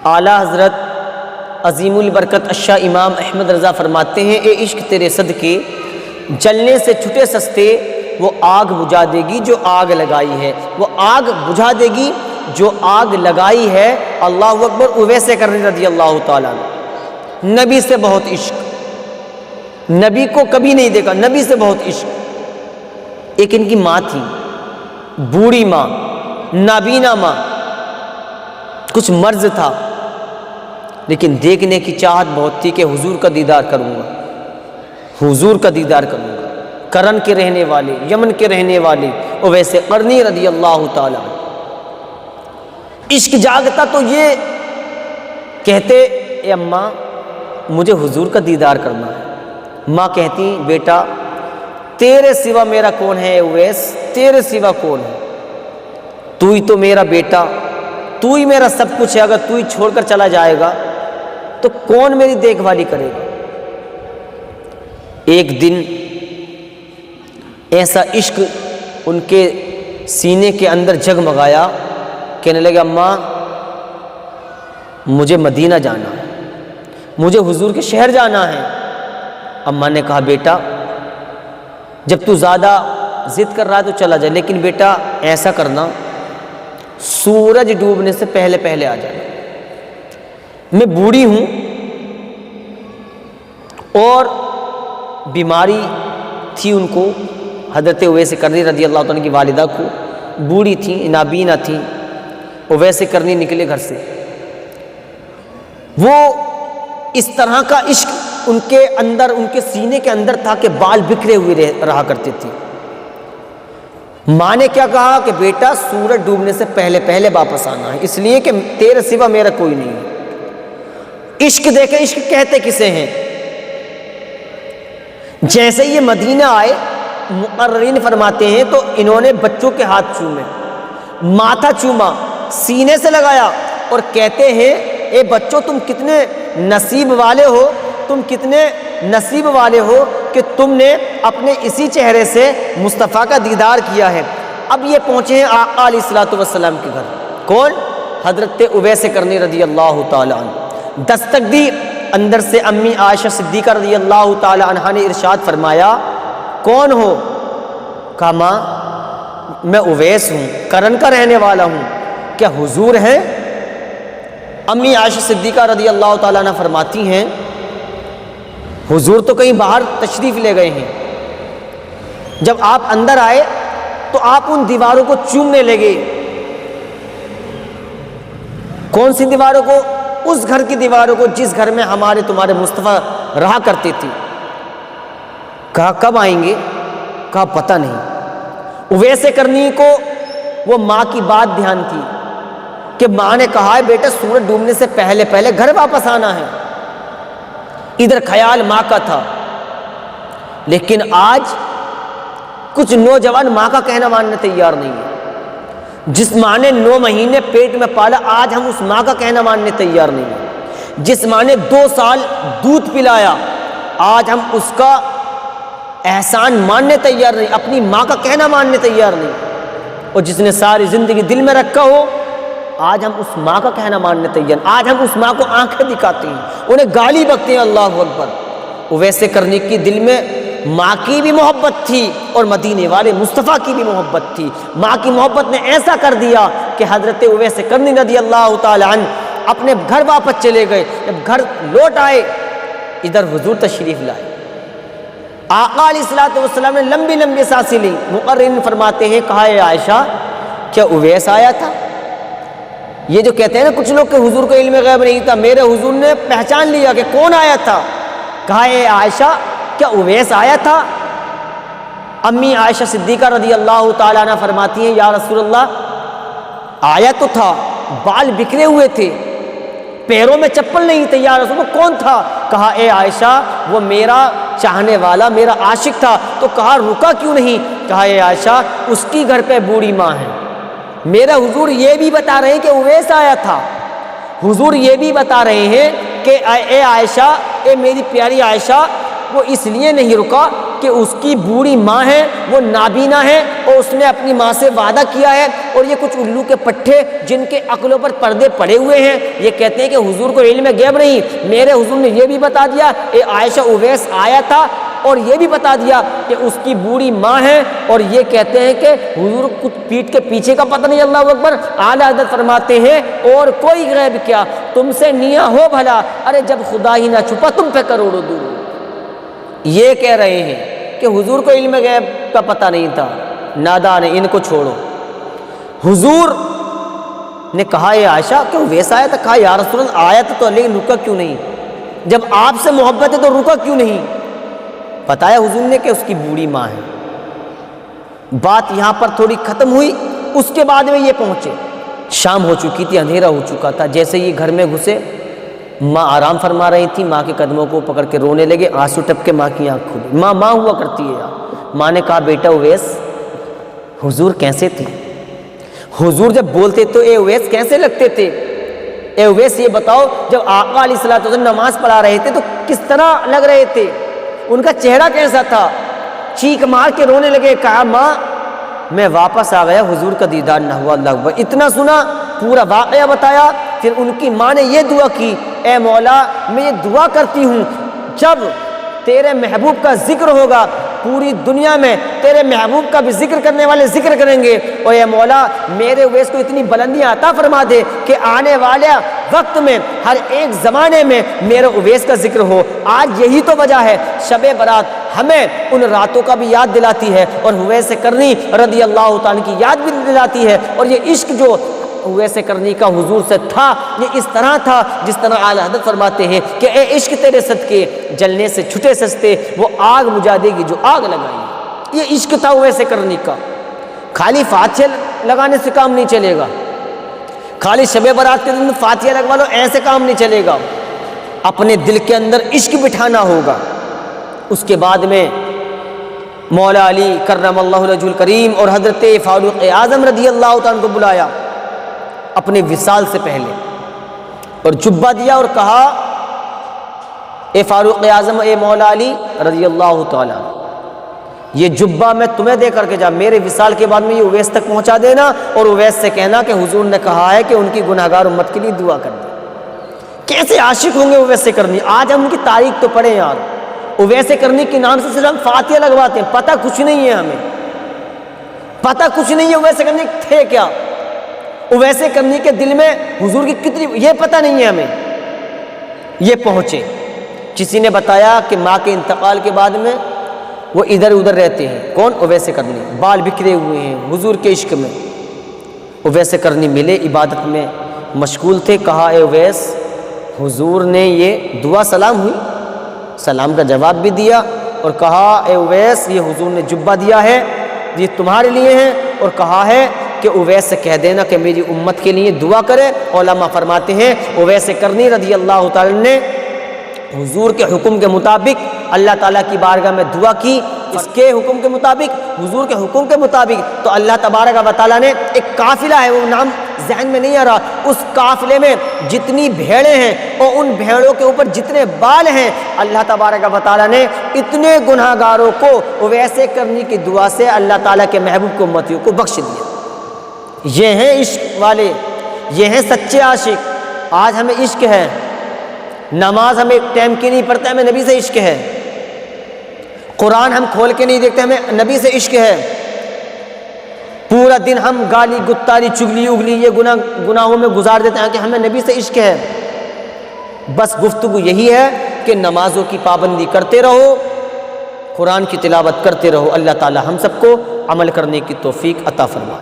اعلیٰ حضرت عظیم البرکت الشاہ امام احمد رضا فرماتے ہیں، اے عشق تیرے صدقے جلنے سے چھٹے سستے، وہ آگ بجھا دے گی جو آگ لگائی ہے، وہ آگ بجھا دے گی جو آگ لگائی ہے۔ اللہ اکبر۔ اویس قرنی رضی اللہ تعالیٰ عنہ، نبی سے بہت عشق، نبی کو کبھی نہیں دیکھا، نبی سے بہت عشق۔ ایک ان کی ماں تھی، بوڑھی ماں، نابینا ماں، کچھ مرض تھا، لیکن دیکھنے کی چاہت بہت تھی کہ حضور کا دیدار کروں گا، حضور کا دیدار کروں گا۔ کرن کے رہنے والے، یمن کے رہنے والے اویس قرنی رضی اللہ تعالیٰ عنہ، عشق جاگتا تو یہ کہتے، اے اماں مجھے حضور کا دیدار کرنا ہے۔ ماں کہتی، بیٹا تیرے سوا میرا کون ہے اویس، تیرے سوا کون ہے، تو ہی تو میرا بیٹا، تو ہی میرا سب کچھ ہے، اگر تو ہی چھوڑ کر چلا جائے گا تو کون میری دیکھ بھالی کرے گا۔ ایک دن ایسا عشق ان کے سینے کے اندر جگمگایا، کہنے لگے اماں مجھے مدینہ جانا ہے، مجھے حضور کے شہر جانا ہے۔ اماں نے کہا بیٹا جب تو زیادہ ضد کر رہا ہے تو چلا جائے، لیکن بیٹا ایسا کرنا سورج ڈوبنے سے پہلے پہلے آ جانا، میں بوڑھی ہوں اور بیماری تھی ان کو، حضرت اویس قرنی رضی اللہ عنہ کی والدہ کو، بوڑھی تھیں، نابینا تھیں۔ اویس قرنی نکلے گھر سے، وہ اس طرح کا عشق ان کے اندر، ان کے سینے کے اندر تھا کہ بال بکھرے ہوئے رہا کرتے تھے۔ ماں نے کیا کہا کہ بیٹا سورج ڈوبنے سے پہلے پہلے واپس آنا ہے، اس لیے کہ تیرے سوا میرا کوئی نہیں ہے۔ عشق دیکھیں، عشق کہتے کسے ہیں؟ جیسے یہ مدینہ آئے، مقررین فرماتے ہیں تو انہوں نے بچوں کے ہاتھ چومے، ماتھا چوما، سینے سے لگایا اور کہتے ہیں اے بچوں تم کتنے نصیب والے ہو، تم کتنے نصیب والے ہو کہ تم نے اپنے اسی چہرے سے مصطفیٰ کا دیدار کیا ہے۔ اب یہ پہنچے ہیں آقا علیہ الصلوۃ والسلام کے گھر، کون؟ حضرت اویس قرنی رضی اللہ تعالیٰ عنہ۔ دستک دی، اندر سے امی عائشہ صدیقہ رضی اللہ تعالیٰ عنہ نے ارشاد فرمایا کون ہو؟ کہا ماں میں اویس ہوں، کرن کا رہنے والا ہوں، کیا حضور ہیں؟ امی عائشہ صدیقہ رضی اللہ تعالیٰ عنہ فرماتی ہیں حضور تو کہیں باہر تشریف لے گئے ہیں، جب آپ اندر آئے تو آپ ان دیواروں کو چومنے لگے۔ کون سی دیواروں کو؟ اس گھر کی دیواروں کو جس گھر میں ہمارے تمہارے مصطفیٰ رہا کرتے تھے۔ کہا کب آئیں گے؟ کہا پتہ نہیں۔ اویس قرنی کو وہ ماں کی بات دھیان تھی کہ ماں نے کہا ہے بیٹا سورج ڈوبنے سے پہلے پہلے گھر واپس آنا ہے، ادھر خیال ماں کا تھا۔ لیکن آج کچھ نوجوان ماں کا کہنا ماننے تیار نہیں ہے۔ جس ماں نے 9 مہینے پیٹ میں پالا، آج ہم اس ماں کا کہنا ماننے تیار نہیں ہیں۔ جس ماں نے 2 سال دودھ پلایا، آج ہم اس کا احسان ماننے تیار نہیں، اپنی ماں کا کہنا ماننے تیار نہیں۔ اور جس نے ساری زندگی دل میں رکھا ہو، آج ہم اس ماں کا کہنا ماننے تیار نہیں۔ آج ہم اس ماں کو آنکھیں دکھاتے ہیں، انہیں گالی بکتے ہیں، اللہ اکبر۔ اویس قرنی کی دل میں ماں کی بھی محبت تھی اور مدینے والے مصطفیٰ کی بھی محبت تھی۔ ماں کی محبت نے ایسا کر دیا کہ حضرت اویس قرنی رضی اللہ تعالی عنہ اپنے گھر واپس چلے گئے۔ جب گھر لوٹ آئے، ادھر حضور تشریف لائے۔ آقا علیہ الصلوۃ والسلام نے لمبی لمبی سانسیں لی۔ مقررین فرماتے ہیں کہا اے عائشہ کیا اویس آیا تھا؟ یہ جو کہتے ہیں نا کچھ لوگ کہ حضور کو علم غیب نہیں تھا، میرے حضور نے پہچان لیا کہ کون آیا تھا۔ کہا اے عائشہ کیا اویس آیا تھا؟ امی عائشہ صدیقہ رضی اللہ تعالیٰ عنہ فرماتی ہیں یا رسول اللہ آیا تو تھا، بال بکھرے ہوئے تھے، پیروں میں چپل نہیں تھے، یا رسول اللہ کون تھا؟ کہا اے عائشہ وہ میرا چاہنے والا، میرا عاشق تھا۔ تو کہا رکا کیوں نہیں؟ کہا اے عائشہ اس کی گھر پہ بوڑھی ماں ہے۔ میرا حضور یہ بھی بتا رہے ہیں کہ اویس آیا تھا، حضور یہ بھی بتا رہے ہیں کہ اے عائشہ، اے میری پیاری عائشہ، وہ اس لیے نہیں رکا کہ اس کی بوڑھی ماں ہے، وہ نابینا ہے اور اس نے اپنی ماں سے وعدہ کیا ہے، اور یہ کچھ الو کے پٹھے جن کے عقلوں پر پردے پڑے ہوئے ہیں، یہ کہتے ہیں کہ حضور کو علم غیب نہیں، میرے حضور نے یہ بھی بتا دیا، اے عائشہ اویس آیا تھا اور یہ بھی بتا دیا کہ اس کی بوڑھی ماں ہے، اور یہ کہتے ہیں کہ حضور کچھ پیٹھ کے پیچھے کا پتہ نہیں۔ اللہ اکبر۔ اعلیٰ حضرت فرماتے ہیں اور کوئی غیب کیا، تم سے نیا ہو بھلا، ارے جب خدا ہی نہ چھپا تم پہ کروڑوں دور۔ یہ کہہ رہے ہیں کہ حضور کو علم غیب کا پتہ نہیں تھا، نادان ہے، ان کو چھوڑو۔ حضور نے کہا اے عائشہ کہ ویسا آیا تھا؟ کہا یا رسول اللہ آیا تو لیکن رکا کیوں نہیں؟ جب آپ سے محبت ہے تو رکا کیوں نہیں؟ بتایا حضور نے کہ اس کی بوڑھی ماں ہے۔ بات یہاں پر تھوڑی ختم ہوئی، اس کے بعد میں یہ پہنچے، شام ہو چکی تھی، اندھیرا ہو چکا تھا، جیسے یہ گھر میں گھسے، ماں آرام فرما رہی تھی، ماں کے قدموں کو پکڑ کے رونے لگے، آنسو ٹپ کے ماں کی آنکھ کھلی۔ ماں ہوا کرتی ہے یار۔ ماں نے کہا بیٹا اویس حضور کیسے تھے؟ حضور جب بولتے تو اے اویس کیسے لگتے تھے؟ اے اویس یہ بتاؤ جب آقا علیہ الصلوۃ والسلام نماز پڑھا رہے تھے تو کس طرح لگ رہے تھے؟ ان کا چہرہ کیسا تھا؟ چیخ مار کے رونے لگے، کہا ماں میں واپس آ گیا، حضور کا دیدار نہ ہوا۔ اللہ اکبر۔ اتنا سنا، پورا واقعہ بتایا، پھر ان کی ماں نے یہ دعا کی، اے مولا میں یہ دعا کرتی ہوں جب تیرے محبوب کا ذکر ہوگا پوری دنیا میں تیرے محبوب کا بھی ذکر کرنے والے ذکر کریں گے، اور اے مولا میرے اویس کو اتنی بلندیاں عطا فرما دے کہ آنے والے وقت میں ہر ایک زمانے میں میرے اویس کا ذکر ہو۔ آج یہی تو وجہ ہے شب برات ہمیں ان راتوں کا بھی یاد دلاتی ہے، اور اویس کرنی رضی اللہ تعالیٰ کی یاد بھی دلاتی ہے، اور یہ عشق جو اویس کرنی کا حضور سے تھا یہ اس طرح تھا جس طرح اعلیٰ حضرت فرماتے ہیں کہ اے عشق تیرے صدقے جلنے سے چھٹے سستے، وہ آگ بجھا دے گی جو آگ لگائی۔ یہ عشق تھا اویس کرنی کا۔ خالی فاتحہ لگانے سے کام نہیں چلے گا، خالی شب برات کے دن فاتحہ لگوا لو ایسے کام نہیں چلے گا، اپنے دل کے اندر عشق بٹھانا ہوگا۔ اس کے بعد میں مولا علی کرم اللہ وجہہ الکریم اور حضرت فاروق اعظم رضی اللہ تعالیٰ کو بلایا اپنے وصال سے پہلے، اور جبہ دیا اور کہا اے فاروق اعظم، اے مولا علی رضی اللہ تعالیٰ، یہ جبہ میں تمہیں دے کر کے جا، میرے وصال کے بعد میں یہ اویس تک پہنچا دینا، اور اویس سے کہنا کہ حضور نے کہا ہے کہ ان کی گناہگار امت کے لیے دعا کر دے۔ کیسے عاشق ہوں گے اویس کرنی؟ آج ہم ان کی تاریخ تو پڑھیں یار، اویس کرنی کے نام سے صرف ہم فاتحہ لگواتے ہیں، پتہ کچھ نہیں ہے ہمیں، پتہ کچھ نہیں ہے اویس کرنی تھے کیا، اویس کرنی کے دل میں حضور کی کتنی یہ پتہ نہیں ہے ہمیں۔ یہ پہنچے، کسی نے بتایا کہ ماں کے انتقال کے بعد میں وہ ادھر ادھر رہتے ہیں، کون؟ اویس کرنی، بال بکھرے ہوئے ہیں حضور کے عشق میں۔ اویس کرنی ملے، عبادت میں مشغول تھے، کہا اے اویس حضور نے یہ دعا سلام ہوئی، سلام کا جواب بھی دیا، اور کہا اے اویس یہ حضور نے جبہ دیا ہے یہ تمہارے لیے ہے، اور کہا ہے کہ اویس سے کہہ دینا کہ میری امت کے لیے دعا کرے۔ علماء فرماتے ہیں اویس کرنی رضی اللہ تعالی نے حضور کے حکم کے مطابق اللہ تعالیٰ کی بارگاہ میں دعا کی، اس کے حکم کے مطابق، حضور کے حکم کے مطابق، تو اللہ تبارک و تعالیٰ نے ایک قافلہ ہے، وہ نام ذہن میں نہیں آ رہا، اس قافلے میں جتنی بھیڑیں ہیں اور ان بھیڑوں کے اوپر جتنے بال ہیں، اللہ تبارک و تعالیٰ نے اتنے گناہگاروں کو اویس کرنی کی دعا سے اللہ تعالیٰ کے محبوب کو امتیوں کو بخش دیا۔ یہ ہیں عشق والے، یہ ہیں سچے عاشق۔ آج ہمیں عشق ہے، نماز ہمیں ٹائم کی نہیں پڑھتا، ہمیں نبی سے عشق ہے، قرآن ہم کھول کے نہیں دیکھتے، ہمیں نبی سے عشق ہے، پورا دن ہم گالی گتاری چگلی اگلی یہ گناہوں میں گزار دیتے ہیں کہ ہمیں نبی سے عشق ہے۔ بس گفتگو یہی ہے کہ نمازوں کی پابندی کرتے رہو، قرآن کی تلاوت کرتے رہو، اللہ تعالی ہم سب کو عمل کرنے کی توفیق عطا فرمائے۔